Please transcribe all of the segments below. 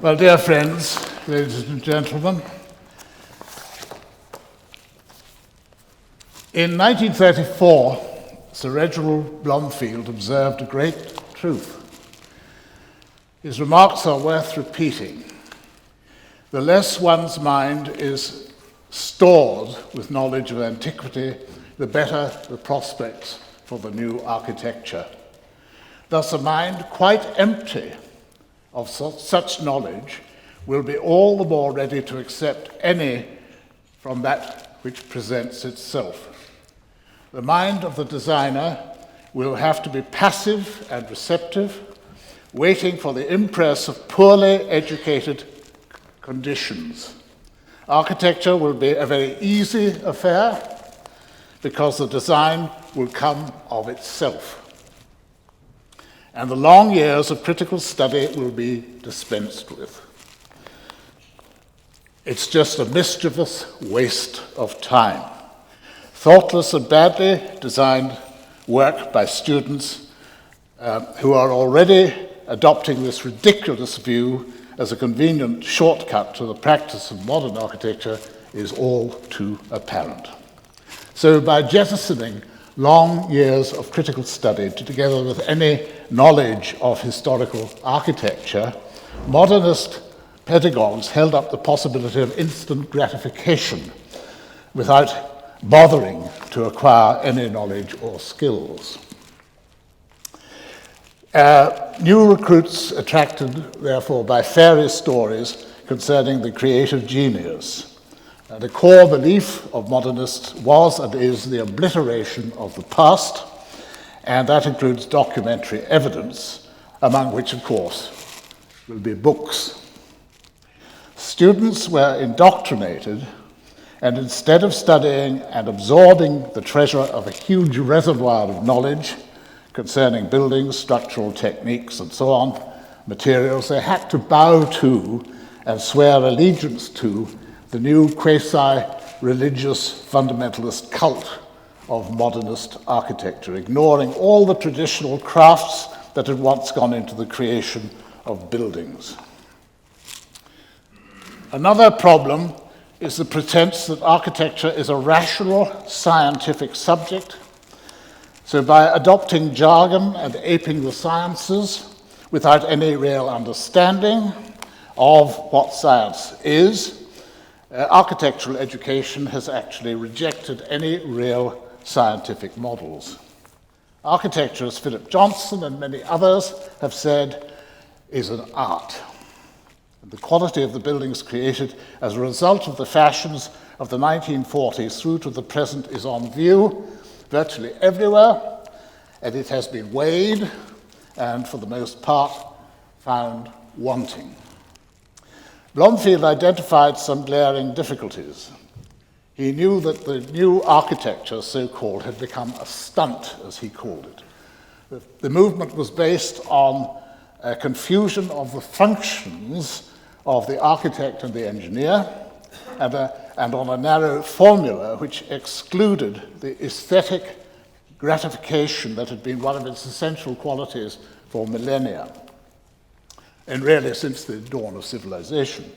Well, dear friends, ladies and gentlemen, in 1934, Sir Reginald Blomfield observed a great truth. His remarks are worth repeating. The less one's mind is stored with knowledge of antiquity, the better the prospects for the new architecture. Thus, a mind quite empty of such knowledge will be all the more ready to accept any from that which presents itself. The mind of the designer will have to be passive and receptive, waiting for the impress of poorly educated conditions. Architecture will be a very easy affair because the design will come of itself. And the long years of critical study will be dispensed with. It's just a mischievous waste of time. Thoughtless and badly designed work by students who are already adopting this ridiculous view as a convenient shortcut to the practice of modern architecture is all too apparent. So by jettisoning long years of critical study together with any knowledge of historical architecture, modernist pedagogues held up the possibility of instant gratification without bothering to acquire any knowledge or skills. New recruits attracted, therefore, by fairy stories concerning the creative genius. The core belief of modernists was and is the obliteration of the past, and that includes documentary evidence, among which, of course, will be books. Students were indoctrinated, and instead of studying and absorbing the treasure of a huge reservoir of knowledge concerning buildings, structural techniques, and so on, materials, they had to bow to and swear allegiance to the new quasi-religious fundamentalist cult of modernist architecture, ignoring all the traditional crafts that had once gone into the creation of buildings. Another problem is the pretense that architecture is a rational scientific subject. So by adopting jargon and aping the sciences without any real understanding of what science is, architectural education has actually rejected any real scientific models. Architecture, as Philip Johnson and many others have said, is an art. The quality of the buildings created as a result of the fashions of the 1940s through to the present is on view virtually everywhere, and it has been weighed and, for the most part, found wanting. Blomfield identified some glaring difficulties. He knew that the new architecture, so-called, had become a stunt, as he called it. The movement was based on a confusion of the functions of the architect and the engineer, and on a narrow formula which excluded the aesthetic gratification that had been one of its essential qualities for millennia, and really since the dawn of civilization.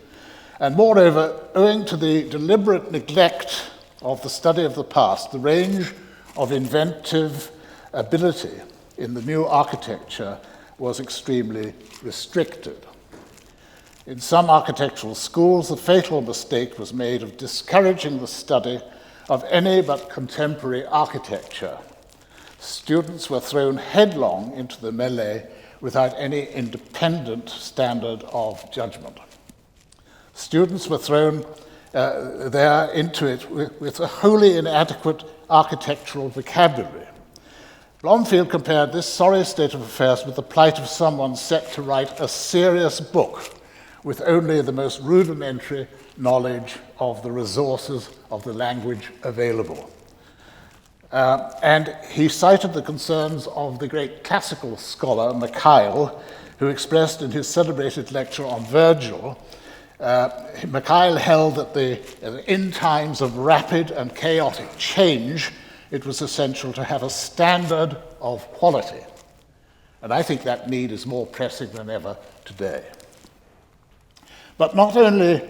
And moreover, owing to the deliberate neglect of the study of the past, the range of inventive ability in the new architecture was extremely restricted. In some architectural schools, the fatal mistake was made of discouraging the study of any but contemporary architecture. Students were thrown headlong into the melee without any independent standard of judgment. Students were thrown there into it with a wholly inadequate architectural vocabulary. Blomfield compared this sorry state of affairs with the plight of someone set to write a serious book with only the most rudimentary knowledge of the resources of the language available. And he cited the concerns of the great classical scholar Mikhail, who expressed in his celebrated lecture on Virgil, Mikhail held that in times of rapid and chaotic change, it was essential to have a standard of quality. And I think that need is more pressing than ever today. But not only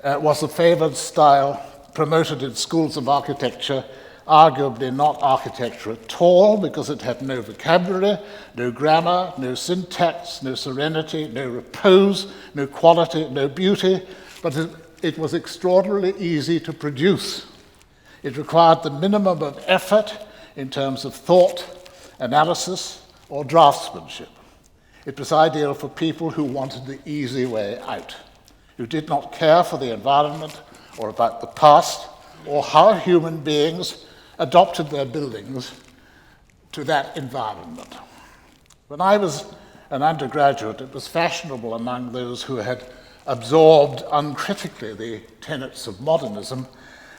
was the favored style promoted in schools of architecture arguably not architecture at all, because it had no vocabulary, no grammar, no syntax, no serenity, no repose, no quality, no beauty, but it was extraordinarily easy to produce. It required the minimum of effort in terms of thought, analysis, or draftsmanship. It was ideal for people who wanted the easy way out, who did not care for the environment or about the past, or how human beings adopted their buildings to that environment. When I was an undergraduate, it was fashionable among those who had absorbed uncritically the tenets of modernism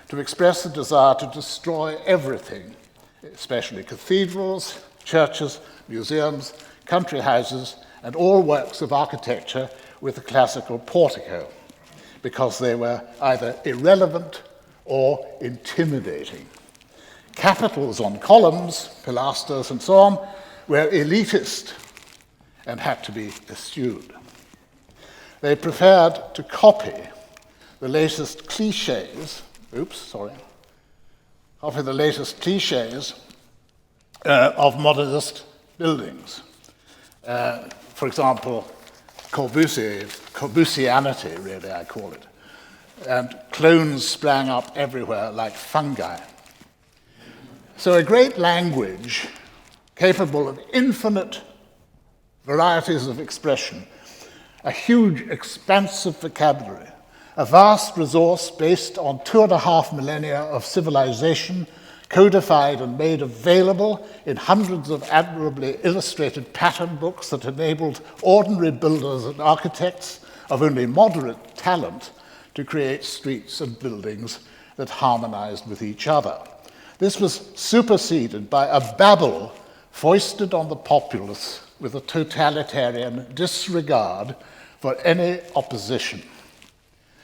to express the desire to destroy everything, especially cathedrals, churches, museums, country houses, and all works of architecture with a classical portico, because they were either irrelevant or intimidating. Capitals on columns, pilasters, and so on were elitist and had to be eschewed. They preferred to copy the latest cliches, of modernist buildings. For example, Corbusianity, really, I call it. And clones sprang up everywhere like fungi. So a great language capable of infinite varieties of expression, a huge, expansive vocabulary, a vast resource based on 2.5 millennia of civilization, codified and made available in hundreds of admirably illustrated pattern books that enabled ordinary builders and architects of only moderate talent to create streets and buildings that harmonized with each other. This was superseded by a babble foisted on the populace with a totalitarian disregard for any opposition.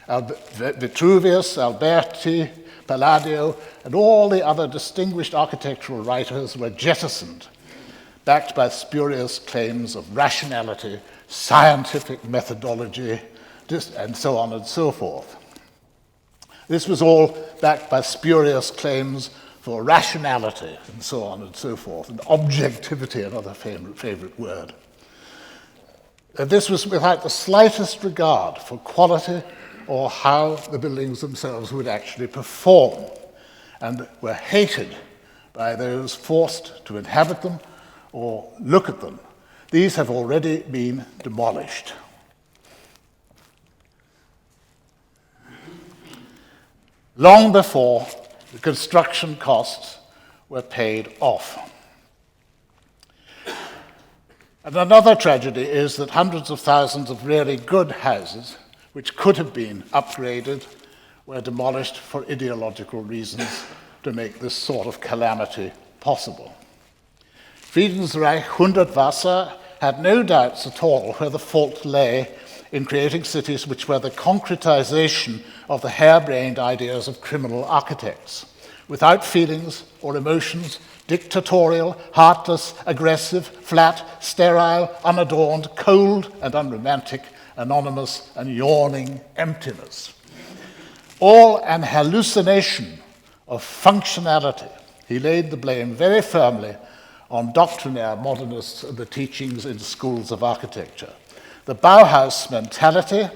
Vitruvius, Alberti, Palladio, and all the other distinguished architectural writers were jettisoned, backed by spurious claims of rationality, scientific methodology, and so on and so forth. This was all backed by spurious claims for rationality, and so on and so forth, and objectivity, another favorite word. This was without the slightest regard for quality or how the buildings themselves would actually perform, and were hated by those forced to inhabit them or look at them. These have already been demolished. Long before the construction costs were paid off. And another tragedy is that hundreds of thousands of really good houses, which could have been upgraded, were demolished for ideological reasons to make this sort of calamity possible. Friedensreich Hundertwasser had no doubts at all where the fault lay in creating cities which were the concretization of the harebrained ideas of criminal architects, without feelings or emotions, dictatorial, heartless, aggressive, flat, sterile, unadorned, cold and unromantic, anonymous and yawning emptiness. All an hallucination of functionality. He laid the blame very firmly on doctrinaire modernists and the teachings in schools of architecture. The Bauhaus mentality,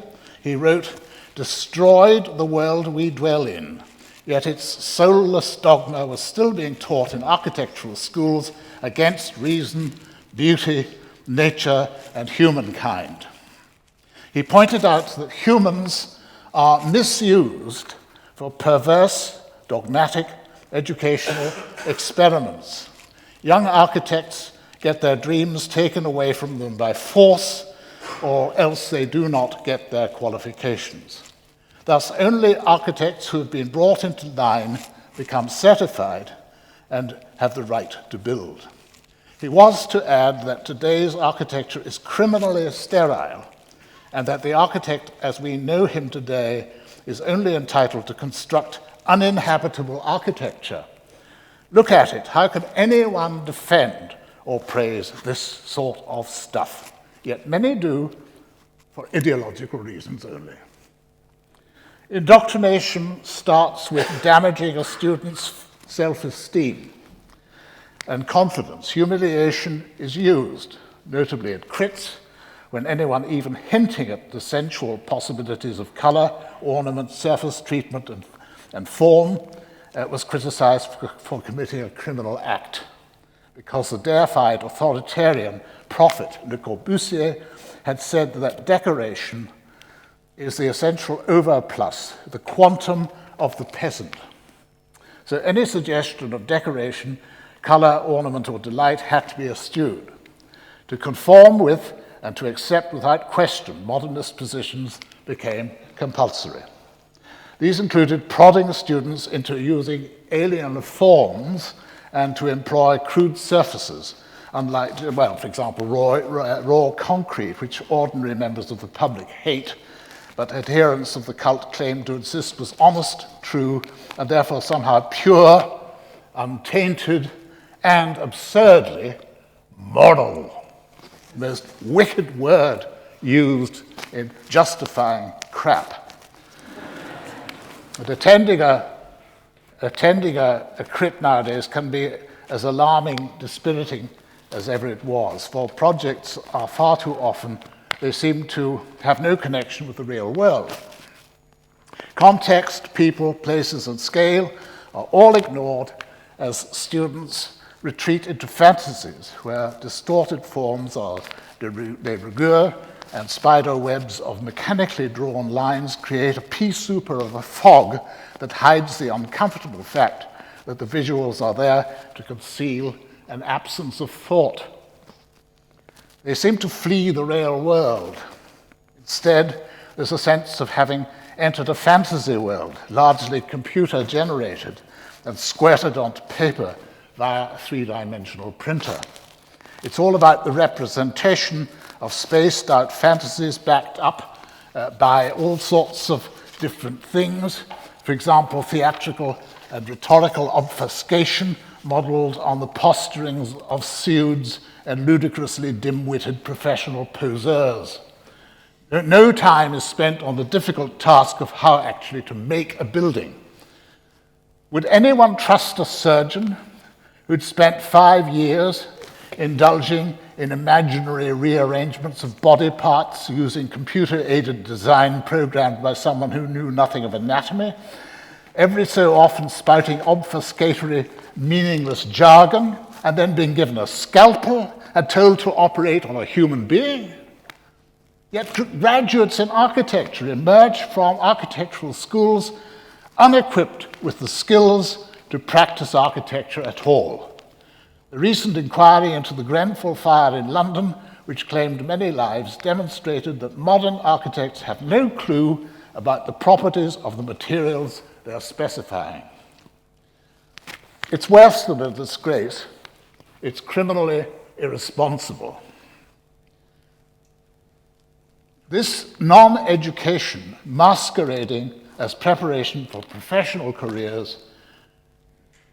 he wrote, destroyed the world we dwell in, yet its soulless dogma was still being taught in architectural schools against reason, beauty, nature, and humankind. He pointed out that humans are misused for perverse, dogmatic, educational experiments. Young architects get their dreams taken away from them by force, or else they do not get their qualifications. Thus, only architects who have been brought into line become certified and have the right to build. He was to add that today's architecture is criminally sterile, and that the architect as we know him today is only entitled to construct uninhabitable architecture. Look at it. How can anyone defend or praise this sort of stuff? Yet many do, for ideological reasons only. Indoctrination starts with damaging a student's self-esteem and confidence. Humiliation is used, notably at crits, when anyone even hinting at the sensual possibilities of color, ornament, surface treatment, and form was criticized for committing a criminal act, because the deified authoritarian prophet Le Corbusier had said that decoration is the essential overplus, the quantum of the peasant. So any suggestion of decoration, color, ornament, or delight had to be eschewed. To conform with and to accept without question modernist positions became compulsory. These included prodding students into using alien forms and to employ crude surfaces, unlike, well, for example, raw concrete, which ordinary members of the public hate, but adherents of the cult claimed to insist was honest, true, and therefore somehow pure, untainted, and absurdly moral. The most wicked word used in justifying crap. But attending a crit nowadays can be as alarming, dispiriting as ever it was, for projects are far too often, they seem to have no connection with the real world. Context, people, places, and scale are all ignored as students retreat into fantasies where distorted forms of de rigueur and spider webs of mechanically drawn lines create a pea super of a fog that hides the uncomfortable fact that the visuals are there to conceal an absence of thought. They seem to flee the real world. Instead, there's a sense of having entered a fantasy world, largely computer-generated and squirted onto paper via a three-dimensional printer. It's all about the representation of spaced-out fantasies backed up by all sorts of different things. For example, theatrical and rhetorical obfuscation modeled on the posturings of pseuds and ludicrously dim-witted professional poseurs. No time is spent on the difficult task of how actually to make a building. Would anyone trust a surgeon who'd spent 5 years indulging in imaginary rearrangements of body parts using computer-aided design programmed by someone who knew nothing of anatomy, every so often spouting obfuscatory, meaningless jargon, and then being given a scalpel and told to operate on a human being? Yet graduates in architecture emerge from architectural schools unequipped with the skills to practice architecture at all. The recent inquiry into the Grenfell fire in London, which claimed many lives, demonstrated that modern architects have no clue about the properties of the materials they are specifying. It's worse than a disgrace. It's criminally irresponsible. This non-education masquerading as preparation for professional careers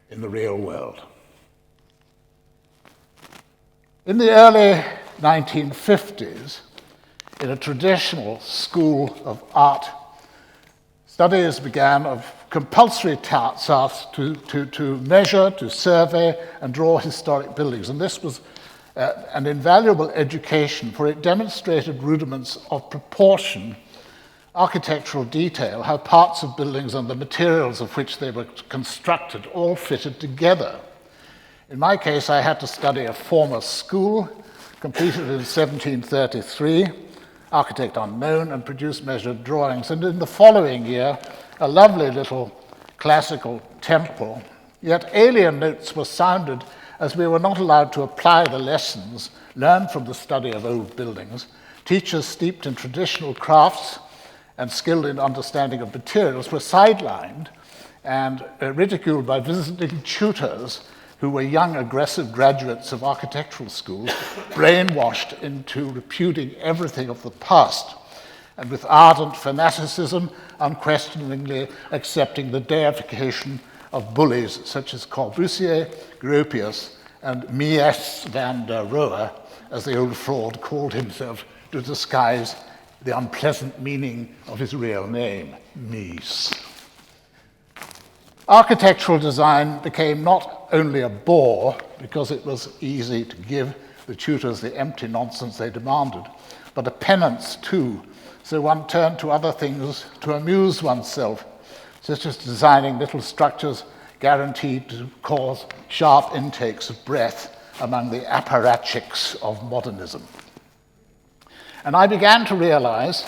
in the real world. In the early 1950s, in a traditional school of art, studies began of compulsory tasks to measure, to survey, and draw historic buildings. And this was an invaluable education, for it demonstrated rudiments of proportion, architectural detail, how parts of buildings and the materials of which they were constructed all fitted together. In my case, I had to study a former school, completed in 1733, architect unknown, and produce measured drawings. And in the following year, a lovely little classical temple, yet alien notes were sounded as we were not allowed to apply the lessons learned from the study of old buildings. Teachers steeped in traditional crafts and skilled in understanding of materials were sidelined and ridiculed by visiting tutors who were young, aggressive graduates of architectural schools, brainwashed into repudiating everything of the past, and with ardent fanaticism, unquestioningly accepting the deification of bullies such as Corbusier, Gropius, and Mies van der Rohe, as the old fraud called himself to disguise the unpleasant meaning of his real name, Mies. Architectural design became not only a bore because it was easy to give the tutors the empty nonsense they demanded, but a penance too, so one turned to other things to amuse oneself, such as designing little structures guaranteed to cause sharp intakes of breath among the apparatchiks of modernism. And I began to realize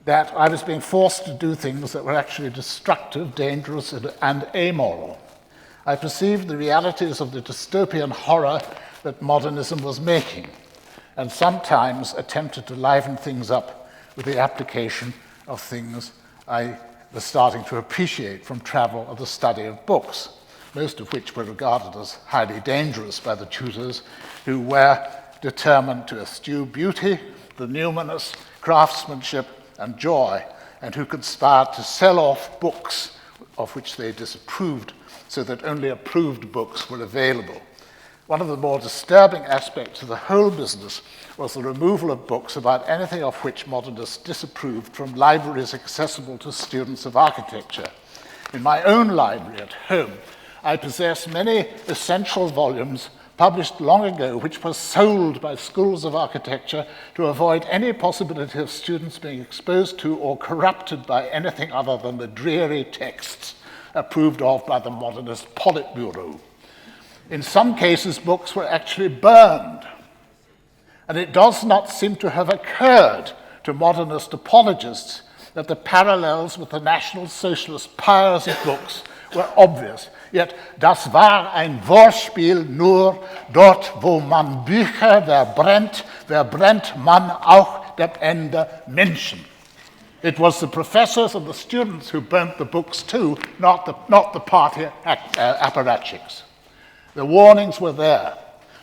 that I was being forced to do things that were actually destructive, dangerous, and amoral. I perceived the realities of the dystopian horror that modernism was making, and sometimes attempted to liven things up with the application of things I was starting to appreciate from travel or the study of books, most of which were regarded as highly dangerous by the tutors, who were determined to eschew beauty, the numinous, craftsmanship, and joy, and who conspired to sell off books of which they disapproved, so that only approved books were available. One of the more disturbing aspects of the whole business was the removal of books about anything of which modernists disapproved from libraries accessible to students of architecture. In my own library at home, I possess many essential volumes published long ago, which were sold by schools of architecture to avoid any possibility of students being exposed to or corrupted by anything other than the dreary texts approved of by the modernist Politburo. In some cases, books were actually burned, and it does not seem to have occurred to modernist apologists that the parallels with the National Socialist powers of books were obvious. Yet, das war ein Wortspiel nur dort, wo man Bücher verbrennt man auch dem Ende Menschen. It was the professors and the students who burnt the books too, not the party apparatchiks. The warnings were there,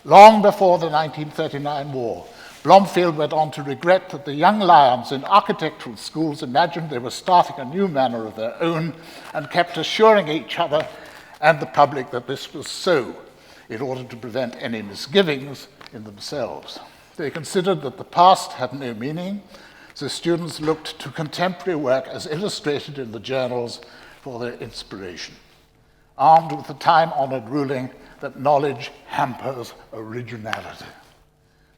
long before the 1939 war. Blomfield went on to regret that the young lions in architectural schools imagined they were starting a new manner of their own and kept assuring each other and the public that this was so, in order to prevent any misgivings in themselves. They considered that the past had no meaning, so students looked to contemporary work as illustrated in the journals for their inspiration, armed with the time-honored ruling that knowledge hampers originality.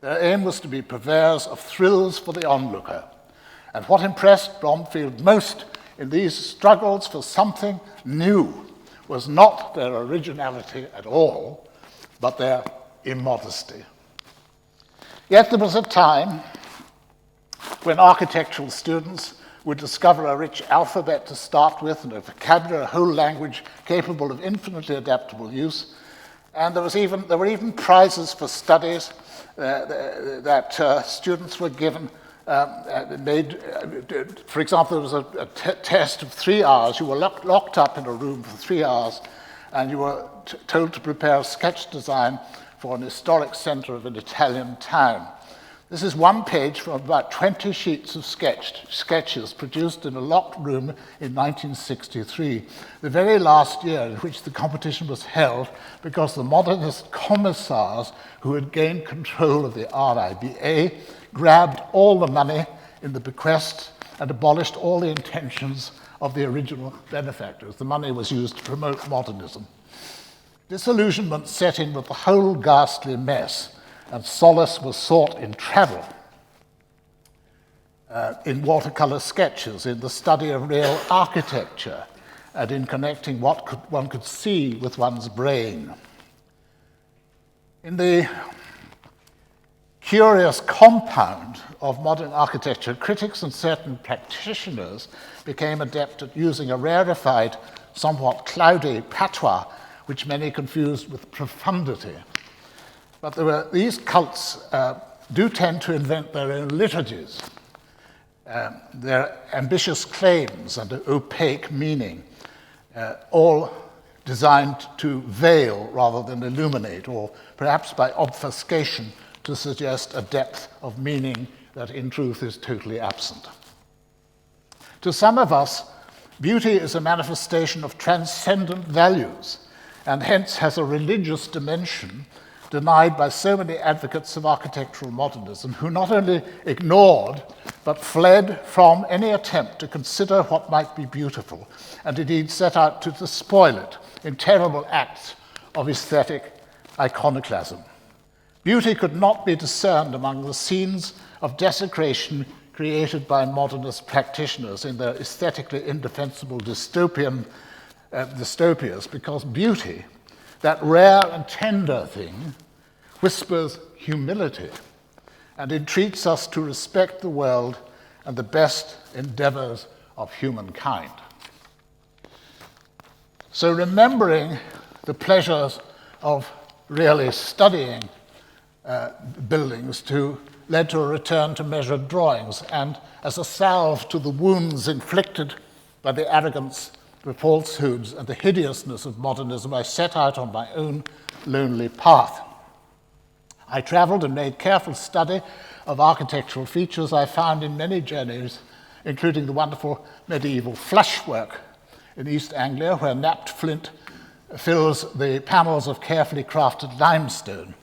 Their aim was to be purveyors of thrills for the onlooker. And what impressed Blomfield most in these struggles for something new was not their originality at all, but their immodesty. Yet there was a time when architectural students would discover a rich alphabet to start with and a vocabulary, a whole language capable of infinitely adaptable use. And there were even prizes for studies that students were given. For example, there was a test of 3 hours. You were locked up in a room for 3 hours, and you were told to prepare a sketch design for an historic center of an Italian town. This is one page from about 20 sheets of sketches produced in a locked room in 1963, the very last year in which the competition was held, because the modernist commissars who had gained control of the RIBA grabbed all the money in the bequest and abolished all the intentions of the original benefactors. The money was used to promote modernism. Disillusionment set in with the whole ghastly mess, and solace was sought in travel, in watercolor sketches, in the study of real architecture, and in connecting what one could see with one's brain. In the curious compound of modern architecture, critics and certain practitioners became adept at using a rarefied, somewhat cloudy patois, which many confused with profundity. But these cults do tend to invent their own liturgies, their ambitious claims and opaque meaning, all designed to veil rather than illuminate, or perhaps by obfuscation to suggest a depth of meaning that in truth is totally absent. To some of us, beauty is a manifestation of transcendent values, and hence has a religious dimension denied by so many advocates of architectural modernism, who not only ignored but fled from any attempt to consider what might be beautiful, and indeed set out to despoil it in terrible acts of aesthetic iconoclasm. Beauty could not be discerned among the scenes of desecration created by modernist practitioners in their aesthetically indefensible dystopias, because beauty, that rare and tender thing, whispers humility and entreats us to respect the world and the best endeavors of humankind. So remembering the pleasures of really studying buildings led to a return to measured drawings, and as a salve to the wounds inflicted by the arrogance, the falsehoods, and the hideousness of modernism, I set out on my own lonely path. I traveled and made careful study of architectural features I found in many journeys, including the wonderful medieval flushwork in East Anglia, where napped flint fills the panels of carefully crafted limestone.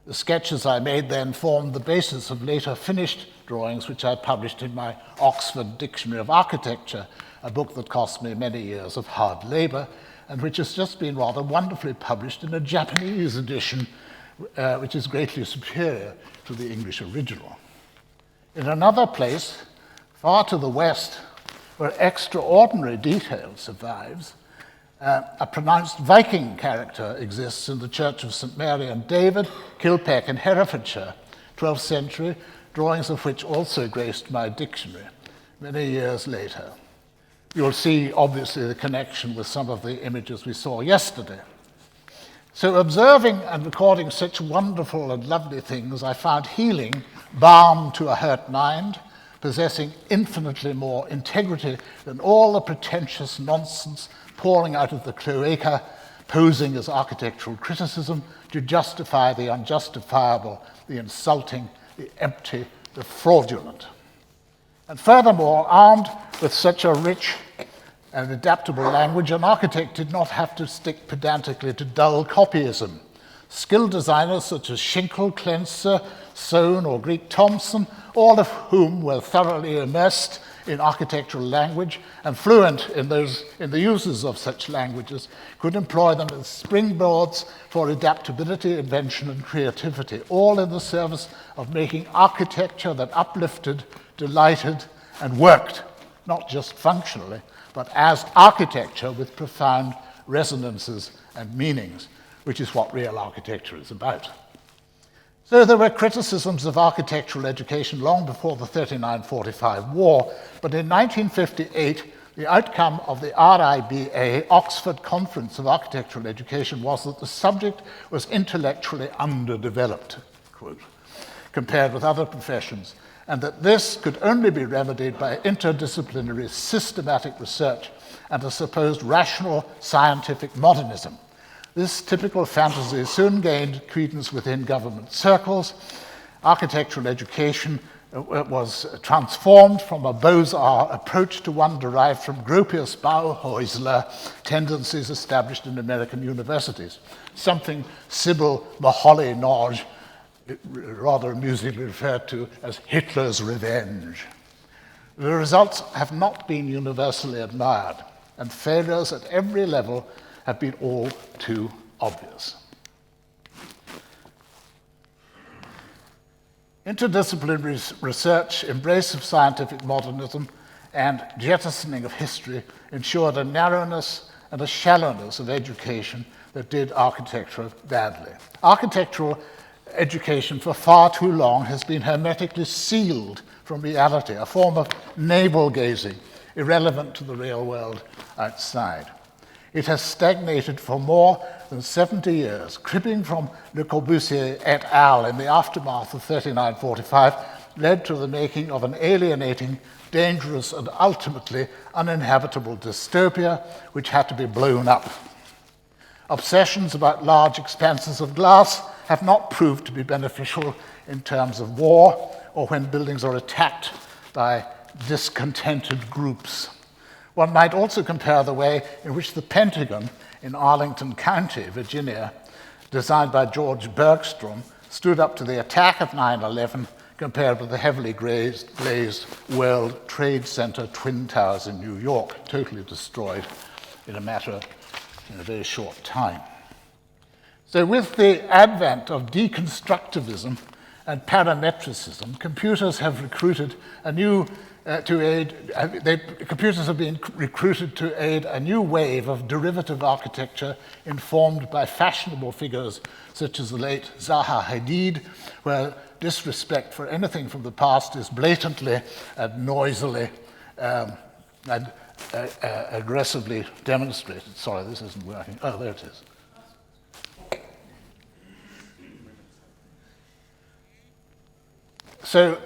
The sketches I made then formed the basis of later finished drawings, which I published in my Oxford Dictionary of Architecture, a book that cost me many years of hard labor, and which has just been rather wonderfully published in a Japanese edition, which is greatly superior to the English original. In another place, far to the west, where extraordinary detail survives, a pronounced Viking character exists in the Church of St. Mary and David, Kilpeck in Herefordshire, 12th century, drawings of which also graced my dictionary many years later. You'll see, obviously, the connection with some of the images we saw yesterday. So observing and recording such wonderful and lovely things, I found healing, balm to a hurt mind, possessing infinitely more integrity than all the pretentious nonsense pouring out of the cloaca, posing as architectural criticism to justify the unjustifiable, the insulting, the empty, the fraudulent. And furthermore, armed with such a rich and adaptable language, an architect did not have to stick pedantically to dull copyism. Skilled designers such as Schinkel, Klenzer, Sohn, or Greek Thompson, all of whom were thoroughly immersed in architectural language and fluent in the uses of such languages, could employ them as springboards for adaptability, invention, and creativity, all in the service of making architecture that uplifted, delighted, and worked, not just functionally, but as architecture with profound resonances and meanings, which is what real architecture is about. So there were criticisms of architectural education long before the 39-45 war, but in 1958, the outcome of the RIBA, Oxford Conference of Architectural Education, was that the subject was intellectually underdeveloped, quote, compared with other professions, and that this could only be remedied by interdisciplinary systematic research and a supposed rational scientific modernism. This typical fantasy soon gained credence within government circles. Architectural education was transformed from a Beaux-Arts approach to one derived from Gropius Bauhäusler tendencies established in American universities, something Sybil Macaulay-Norge rather amusingly referred to as Hitler's revenge. The results have not been universally admired, and failures at every level have been all too obvious. Interdisciplinary research, embrace of scientific modernism, and jettisoning of history ensured a narrowness and a shallowness of education that did architecture badly. Architectural education for far too long has been hermetically sealed from reality, a form of navel gazing, irrelevant to the real world outside. It has stagnated for more than 70 years, cribbing from Le Corbusier et al. In the aftermath of 39-45, led to the making of an alienating, dangerous, and ultimately uninhabitable dystopia, which had to be blown up. Obsessions about large expanses of glass have not proved to be beneficial in terms of war or when buildings are attacked by discontented groups. One might also compare the way in which the Pentagon in Arlington County, Virginia, designed by George Bergstrom, stood up to the attack of 9/11, compared with the heavily glazed World Trade Center Twin Towers in New York, totally destroyed in a very short time. So with the advent of deconstructivism and parametricism, computers have recruited computers have been recruited to aid a new wave of derivative architecture informed by fashionable figures such as the late Zaha Hadid, where disrespect for anything from the past is blatantly and noisily and aggressively demonstrated. Sorry, this isn't working. Oh, there it is. So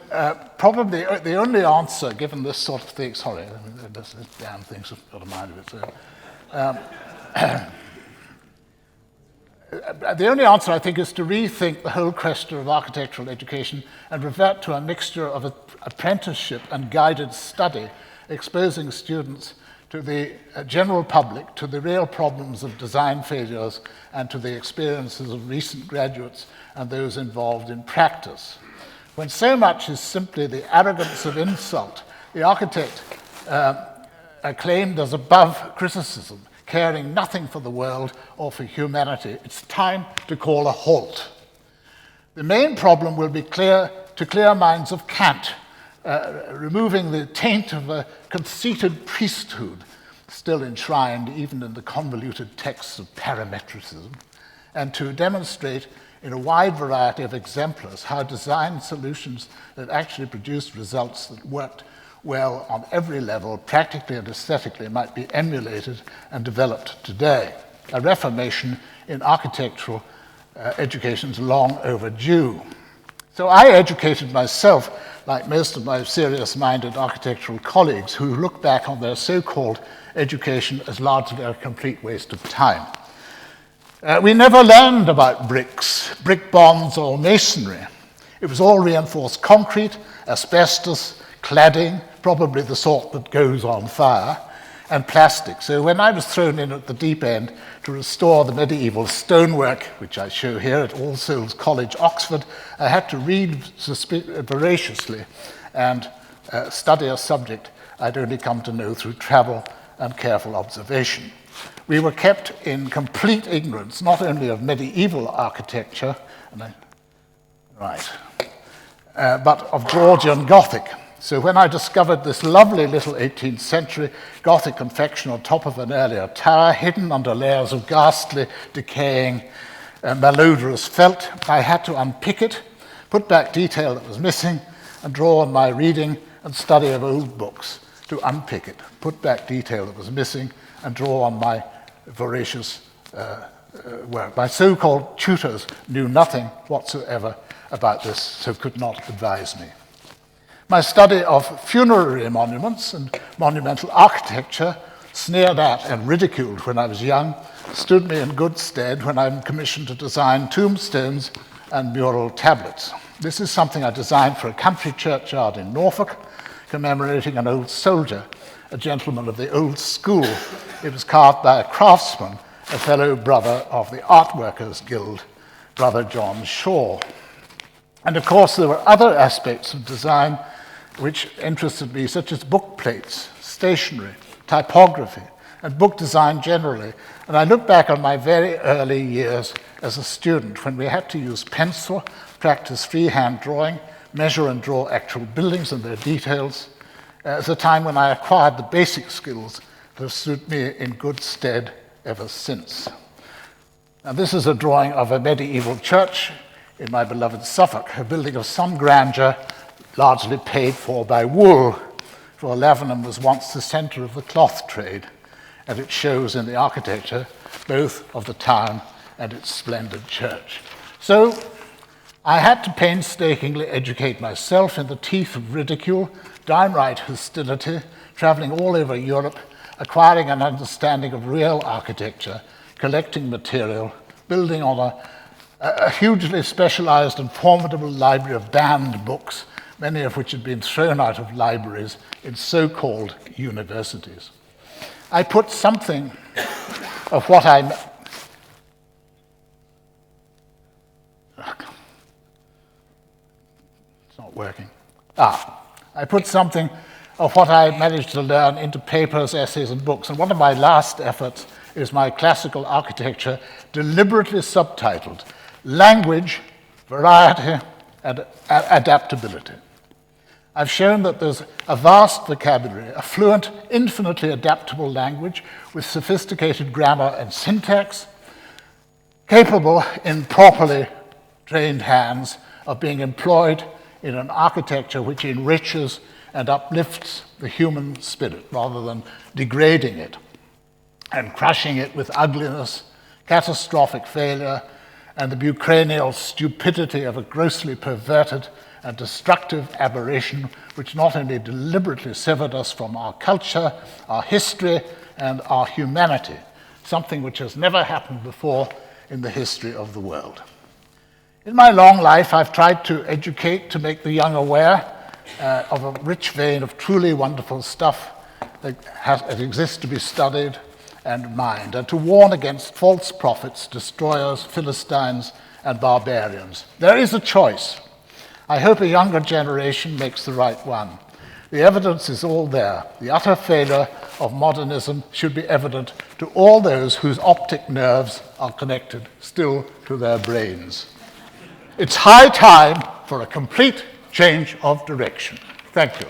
probably the only answer, given this sort of thing, sorry, this damn thing's got a mind of its own. The only answer, I think, is to rethink the whole question of architectural education and revert to a mixture of apprenticeship and guided study, exposing students to the general public, to the real problems of design failures, and to the experiences of recent graduates and those involved in practice. When so much is simply the arrogance of insult, the architect acclaimed as above criticism, caring nothing for the world or for humanity, it's time to call a halt. The main problem will be to clear minds of Kant, removing the taint of a conceited priesthood still enshrined even in the convoluted texts of parametricism, and to demonstrate in a wide variety of exemplars how design solutions that actually produced results that worked well on every level, practically and aesthetically, might be emulated and developed today. A reformation in architectural education is long overdue. So I educated myself, like most of my serious-minded architectural colleagues, who look back on their so-called education as largely a complete waste of time. We never learned about bricks, brick bonds, or masonry. It was all reinforced concrete, asbestos, cladding, probably the sort that goes on fire, and plastic. So when I was thrown in at the deep end to restore the medieval stonework, which I show here at All Souls College, Oxford, I had to read voraciously and study a subject I'd only come to know through travel and careful observation. We were kept in complete ignorance, not only of medieval architecture, but of Georgian Gothic. So when I discovered this lovely little 18th century Gothic confection on top of an earlier tower, hidden under layers of ghastly, decaying, malodorous felt, I had to unpick it, put back detail that was missing, and draw on my reading and study of old books to unpick it, put back detail that was missing, and draw on my voracious work. My so-called tutors knew nothing whatsoever about this, so could not advise me. My study of funerary monuments and monumental architecture, sneered at and ridiculed when I was young, stood me in good stead when I'm commissioned to design tombstones and mural tablets. This is something I designed for a country churchyard in Norfolk, commemorating an old soldier, a gentleman of the old school. It was carved by a craftsman, a fellow brother of the Art Workers Guild, Brother John Shaw. And of course, there were other aspects of design which interested me, such as book plates, stationery, typography, and book design generally. And I look back on my very early years as a student when we had to use pencil, practice freehand drawing, measure and draw actual buildings and their details, as a time when I acquired the basic skills that have stood me in good stead ever since. Now, this is a drawing of a medieval church in my beloved Suffolk, a building of some grandeur, largely paid for by wool, for Lavenham was once the centre of the cloth trade, and it shows in the architecture both of the town and its splendid church. So I had to painstakingly educate myself in the teeth of ridicule, downright hostility, traveling all over Europe, acquiring an understanding of real architecture, collecting material, building on a hugely specialized and formidable library of banned books, many of which had been thrown out of libraries in so-called universities. I put something of what It's not working. I put something of what I managed to learn into papers, essays, and books. And one of my last efforts is my classical architecture, deliberately subtitled Language, Variety, and Adaptability. I've shown that there's a vast vocabulary, a fluent, infinitely adaptable language with sophisticated grammar and syntax, capable in properly trained hands of being employed in an architecture which enriches and uplifts the human spirit rather than degrading it and crushing it with ugliness, catastrophic failure, and the bucranial stupidity of a grossly perverted and destructive aberration which not only deliberately severed us from our culture, our history, and our humanity, something which has never happened before in the history of the world. In my long life, I've tried to educate, to make the young aware of a rich vein of truly wonderful stuff that exists to be studied and mined, and to warn against false prophets, destroyers, Philistines, and barbarians. There is a choice. I hope a younger generation makes the right one. The evidence is all there. The utter failure of modernism should be evident to all those whose optic nerves are connected still to their brains. It's high time for a complete change of direction. Thank you.